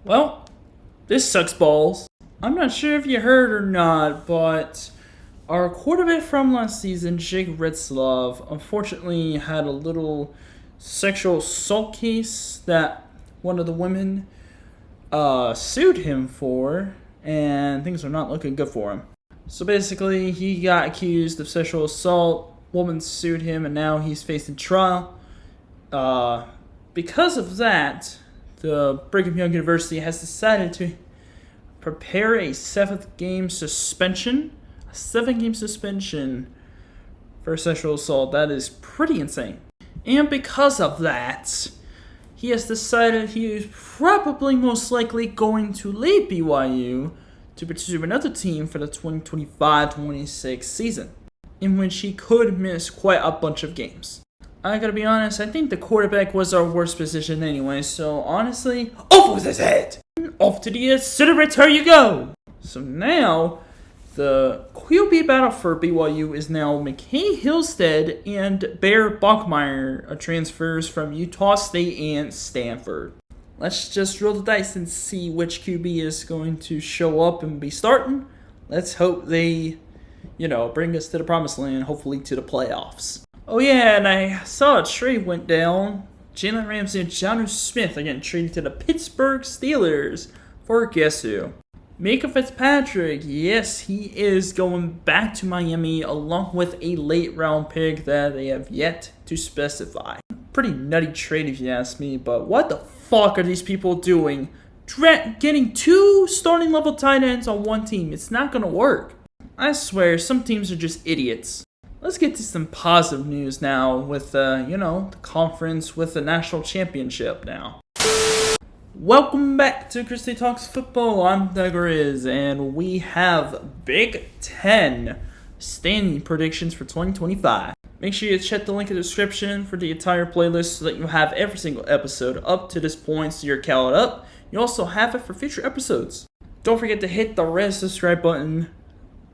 Well, this sucks balls. I'm not sure if you heard or not, but our quarterback from last season, Jake Ritzlove, unfortunately had a little sexual assault case that one of the women sued him for, and things are not looking good for him. So basically, he got accused of sexual assault, woman sued him, and now he's facing trial. Because of that, the Brigham Young University has decided to prepare a 7-game suspension. A 7-game suspension for sexual assault. That is pretty insane. And because of that, he has decided he is probably most likely going to leave BYU to pursue another team for the 2025-26 season, in which he could miss quite a bunch of games. I gotta be honest, I think the quarterback was our worst position anyway, so honestly, off with his head! Off to the incinerator you go! So now, the QB battle for BYU is now McKay Hillstead and Bear Bachmeier, transfers from Utah State and Stanford. Let's just roll the dice and see which QB is going to show up and be starting. Let's hope they, bring us to the promised land, hopefully to the playoffs. Oh yeah, and I saw a trade went down. Jalen Ramsey and Jonnu Smith are getting traded to the Pittsburgh Steelers for guess who? Micah Fitzpatrick. Yes, he is going back to Miami along with a late round pick that they have yet to specify. Pretty nutty trade if you ask me, but what the fuck are these people doing? Getting 2 starting level tight ends on one team. It's not gonna work. I swear, some teams are just idiots. Let's get to some positive news now with, the conference with the national championship now. Welcome back to Grizzly Talks Football. I'm the Grizz, and we have Big Ten standing predictions for 2025. Make sure you check the link in the description for the entire playlist so that you have every single episode up to this point so you're caught up. You also have it for future episodes. Don't forget to hit the red subscribe button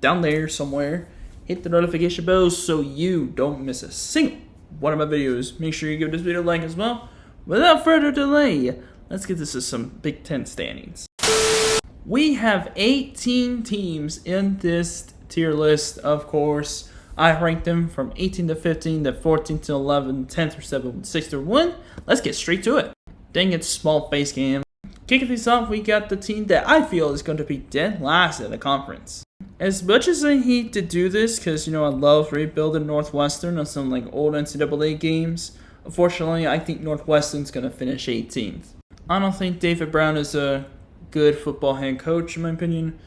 down there somewhere. Hit the notification bell so you don't miss a single one of my videos. Make sure you give this video a like as well. Without further delay, let's get this to some Big Ten standings. We have 18 teams in this tier list, of course. I ranked them from 18 to 15 to 14 to 11, 10 through 7, 6 through 1. Let's get straight to it. Dang it, small face game. Kicking things off, we got the team that I feel is going to be dead last in the conference. As much as I hate to do this, because, I love rebuilding Northwestern on some, old NCAA games, unfortunately, I think Northwestern's going to finish 18th. I don't think David Brown is a good football head coach, in my opinion.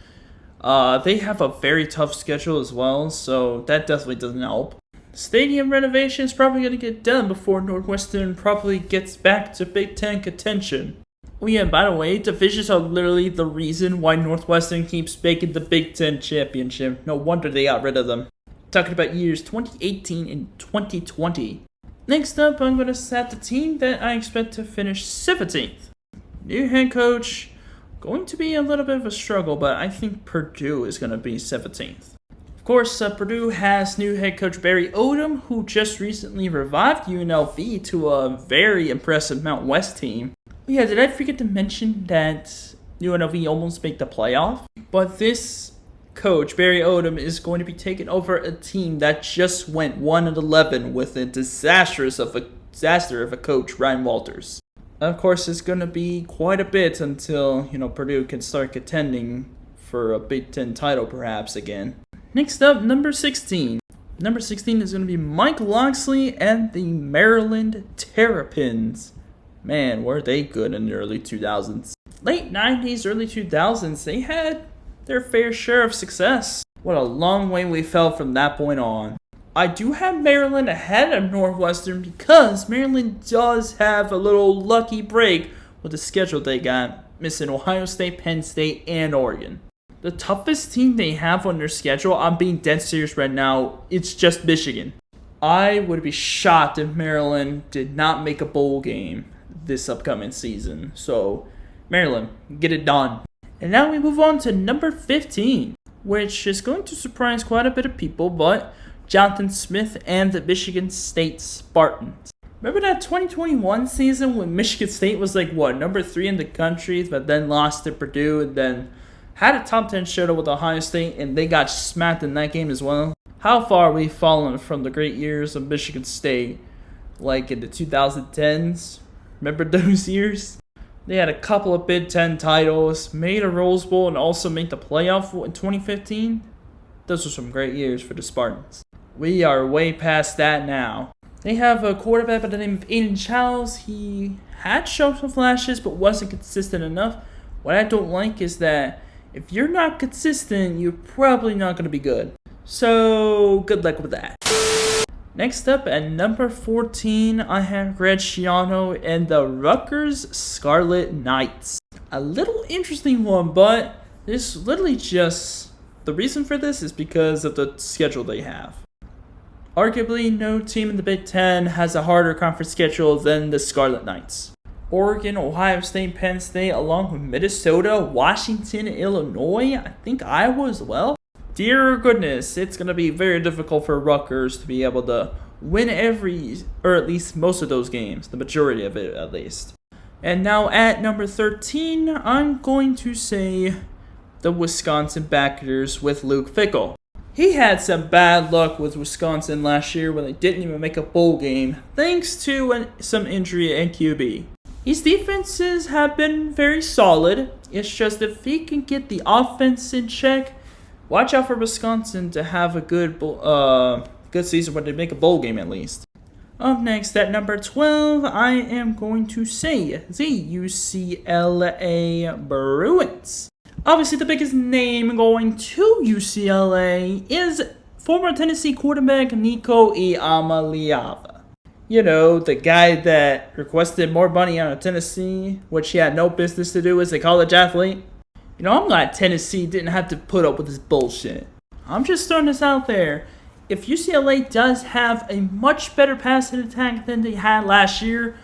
They have a very tough schedule as well, so that definitely doesn't help. Stadium renovation is probably going to get done before Northwestern probably gets back to Big Ten contention. Oh yeah, by the way, divisions are literally the reason why Northwestern keeps making the Big Ten championship. No wonder they got rid of them. Talking about years 2018 and 2020. Next up, I'm going to set the team that I expect to finish 17th. New head coach, going to be a little bit of a struggle, but I think Purdue is going to be 17th. Of course, Purdue has new head coach Barry Odom, who just recently revived UNLV to a very impressive Mount West team. Yeah, did I forget to mention that UNLV almost made the playoff? But this coach, Barry Odom, is going to be taking over a team that just went 1-11 with a disaster of a coach, Ryan Walters. Of course, it's going to be quite a bit until, Purdue can start contending for a Big Ten title perhaps again. Next up, number 16. Number 16 is going to be Mike Locksley and the Maryland Terrapins. Man, were they good in the early 2000s. Late 90s, early 2000s, they had their fair share of success. What a long way we fell from that point on. I do have Maryland ahead of Northwestern because Maryland does have a little lucky break with the schedule they got, missing Ohio State, Penn State, and Oregon. The toughest team they have on their schedule, I'm being dead serious right now, it's just Michigan. I would be shocked if Maryland did not make a bowl game this upcoming season. So, Maryland, get it done. And now we move on to number 15, which is going to surprise quite a bit of people, but Jonathan Smith and the Michigan State Spartans. Remember that 2021 season when Michigan State was like, what, number 3 in the country, but then lost to Purdue and then had a top 10 showdown with Ohio State and they got smacked in that game as well? How far we've fallen from the great years of Michigan State, like in the 2010s. Remember those years? They had a couple of Big Ten titles, made a Rose Bowl, and also made the playoff in 2015. Those were some great years for the Spartans. We are way past that now. They have a quarterback by the name of Aiden Childs. He had shown some flashes, but wasn't consistent enough. What I don't like is that if you're not consistent, you're probably not going to be good. So, good luck with that. Next up, at number 14, I have Graziano and the Rutgers Scarlet Knights. A little interesting one, but this literally just... The reason for this is because of the schedule they have. Arguably, no team in the Big Ten has a harder conference schedule than the Scarlet Knights. Oregon, Ohio State, Penn State, along with Minnesota, Washington, Illinois, I think Iowa as well. Dear goodness, it's going to be very difficult for Rutgers to be able to win every, or at least most of those games, the majority of it at least. And now at number 13, I'm going to say the Wisconsin Badgers with Luke Fickell. He had some bad luck with Wisconsin last year when they didn't even make a bowl game, thanks to some injury at QB. His defenses have been very solid. It's just if he can get the offense in check, watch out for Wisconsin to have a good season where they make a bowl game at least. Up next at number 12, I am going to say the UCLA Bruins. Obviously, the biggest name going to UCLA is former Tennessee quarterback Nico Iamaleava. You know, the guy that requested more money out of Tennessee, which he had no business to do as a college athlete. You know, I'm glad Tennessee didn't have to put up with this bullshit. I'm just throwing this out there. If UCLA does have a much better passing attack than they had last year,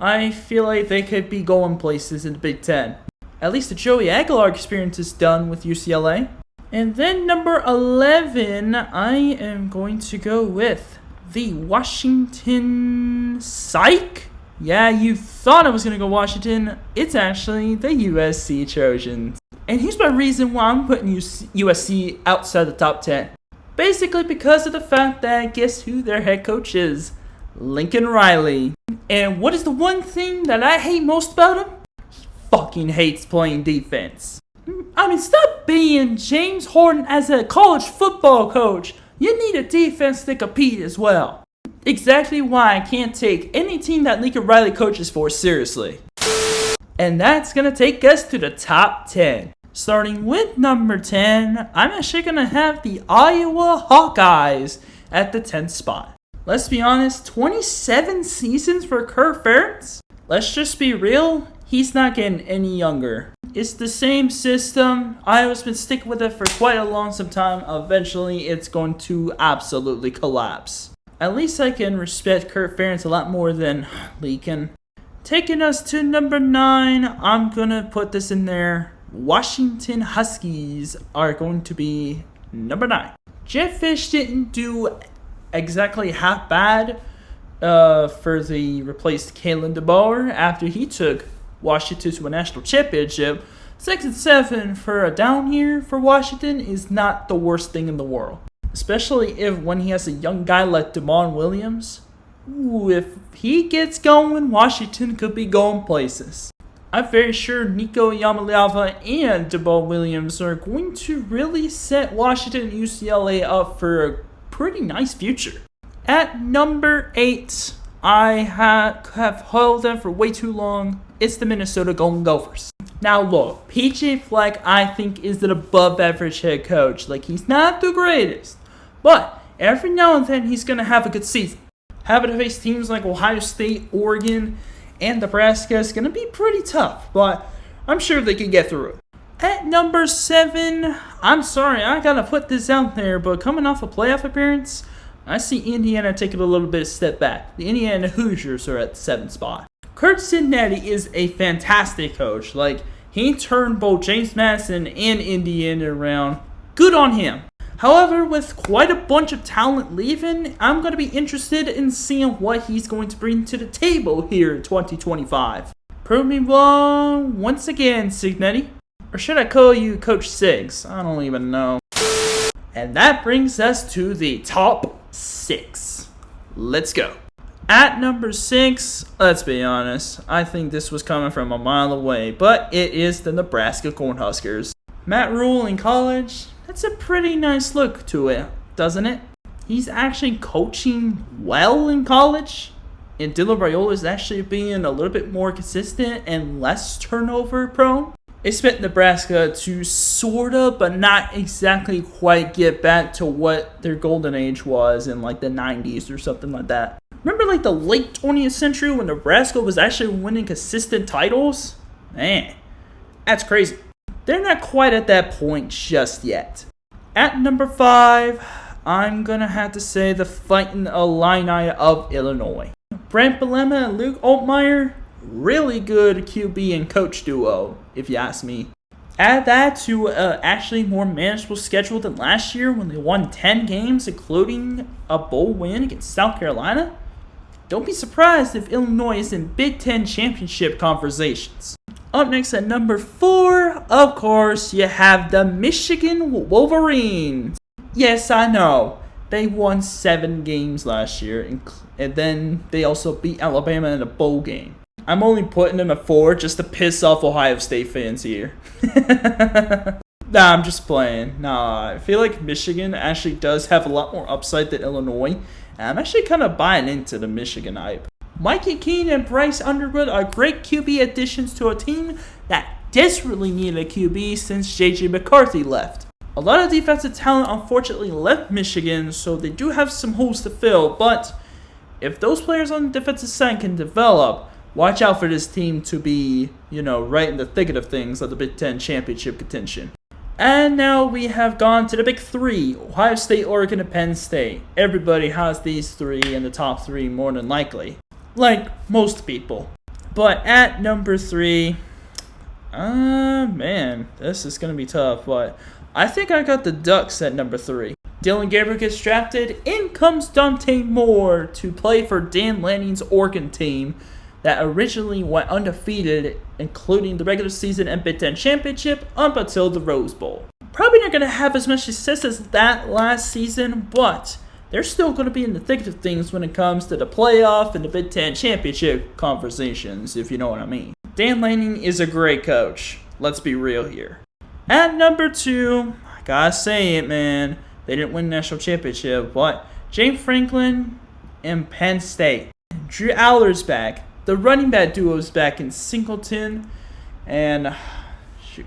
I feel like they could be going places in the Big Ten. At least the Joey Aguilar experience is done with UCLA. And then number 11, I am going to go with the Washington Psych. Yeah, you thought I was going to go Washington. It's actually the USC Trojans. And here's my reason why I'm putting USC outside the top 10. Basically because of the fact that guess who their head coach is? Lincoln Riley. And what is the one thing that I hate most about him? Fucking hates playing defense. I mean, stop being James Harden as a college football coach. You need a defense to compete as well. Exactly why I can't take any team that Lincoln Riley coaches for seriously. And that's going to take us to the top 10. Starting with number 10, I'm actually going to have the Iowa Hawkeyes at the 10th spot. Let's be honest, 27 seasons for Kirk Ferentz? Let's just be real. He's not getting any younger. It's the same system. Iowa's been sticking with it for quite a long time. Eventually, it's going to absolutely collapse. At least I can respect Kirk Ferentz a lot more than Lee can. Taking us to number 9, I'm going to put this in there. Washington Huskies are going to be number 9. Jeff Fish didn't do exactly half bad for the replaced Kalen DeBoer after he took Washington to a national championship. 6-7 for a down year for Washington is not the worst thing in the world. Especially if when he has a young guy like Damon Williams. Ooh, if he gets going, Washington could be going places. I'm very sure Nico Iamaleava and Damon Williams are going to really set Washington and UCLA up for a pretty nice future. At number 8, I have held them for way too long. It's the Minnesota Golden Gophers. Now look, PJ Fleck I think is an above average head coach. Like, he's not the greatest, but every now and then he's going to have a good season. Having to face teams like Ohio State, Oregon, and Nebraska is going to be pretty tough, but I'm sure they can get through it. At number 7, I'm sorry, I got to put this out there, but coming off a playoff appearance, I see Indiana taking a little bit of a step back. The Indiana Hoosiers are at the 7th spot. Kurt Cincinnati is a fantastic coach. Like, he turned both James Madison and Indiana around. Good on him. However, with quite a bunch of talent leaving, I'm going to be interested in seeing what he's going to bring to the table here in 2025. Prove me wrong once again, Signetti. Or should I call you Coach Sigs? I don't even know. And that brings us to the top 6. Let's go. At number 6, let's be honest, I think this was coming from a mile away, but it is the Nebraska Cornhuskers. Matt Rule in college, that's a pretty nice look to it, doesn't it? He's actually coaching well in college, and Dylan Raiola is actually being a little bit more consistent and less turnover prone. Expect Nebraska to sort of, but not exactly quite get back to what their golden age was in like the 90s or something like that. Remember like the late 20th century when Nebraska was actually winning consistent titles? Man, that's crazy. They're not quite at that point just yet. At number 5, I'm going to have to say the Fighting Illini of Illinois. Brent Bielema and Luke Altmaier, really good QB and coach duo, if you ask me. Add that to actually more manageable schedule than last year when they won 10 games, including a bowl win against South Carolina. Don't be surprised if Illinois is in Big Ten championship conversations. Up next at number 4, of course, you have the Michigan Wolverines. Yes, I know. They won 7 games last year, and then they also beat Alabama in a bowl game. I'm only putting them at 4 just to piss off Ohio State fans here. Nah, I'm just playing. Nah, I feel like Michigan actually does have a lot more upside than Illinois, and I'm actually kind of buying into the Michigan hype. Mikey Keene and Bryce Underwood are great QB additions to a team that desperately needed a QB since J.J. McCarthy left. A lot of defensive talent unfortunately left Michigan, so they do have some holes to fill, but if those players on the defensive side can develop, watch out for this team to be, right in the thick of things of the Big Ten championship contention. And now we have gone to the big 3, Ohio State, Oregon, and Penn State. Everybody has these 3 in the top 3 more than likely, like most people. But at number 3, man, this is going to be tough, but I think I got the Ducks at number 3. Dylan Gabriel gets drafted, in comes Dante Moore to play for Dan Lanning's Oregon team that originally went undefeated, including the regular season and Big Ten championship, up until the Rose Bowl. Probably not going to have as much success as that last season, but they're still going to be in the thick of things when it comes to the playoff and the Big Ten championship conversations, if you know what I mean. Dan Lanning is a great coach. Let's be real here. At number 2, I gotta say it, man. They didn't win the national championship, but James Franklin and Penn State. Drew Aller's back. The running back duo is back in Singleton and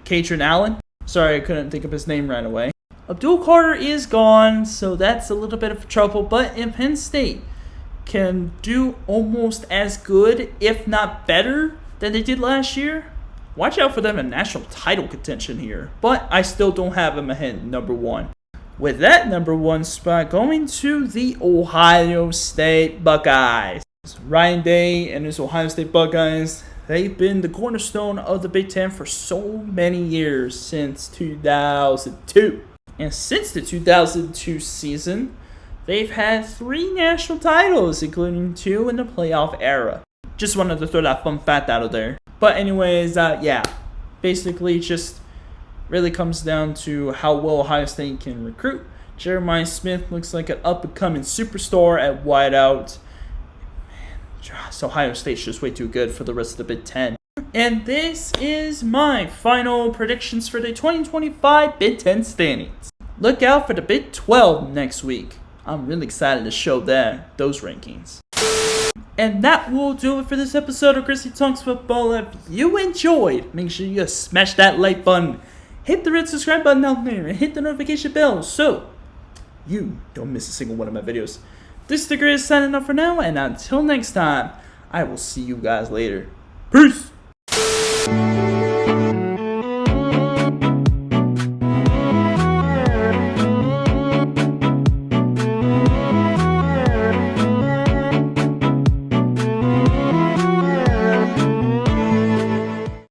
Katrin Allen. Sorry, I couldn't think of his name right away. Abdul Carter is gone, so that's a little bit of trouble. But in Penn State can do almost as good, if not better, than they did last year. Watch out for them in national title contention here. But I still don't have them ahead number 1. With that number 1 spot going to the Ohio State Buckeyes. Ryan Day and his Ohio State Buckeyes, they've been the cornerstone of the Big Ten for so many years, since 2002. And since the 2002 season, they've had 3 national titles, including 2 in the playoff era. Just wanted to throw that fun fact out of there. But anyways, basically just really comes down to how well Ohio State can recruit. Jeremiah Smith looks like an up-and-coming superstar at wideout. So Ohio State's just way too good for the rest of the Big Ten. And this is my final predictions for the 2025 Big Ten standings. Look out for the Big 12 next week. I'm really excited to show those rankings. And that will do it for this episode of Grizzly Talks Football. If you enjoyed, make sure you smash that like button, hit the red subscribe button out there, and hit the notification bell so you don't miss a single one of my videos. This is the Grizz signing off for now, and until next time, I will see you guys later. Peace!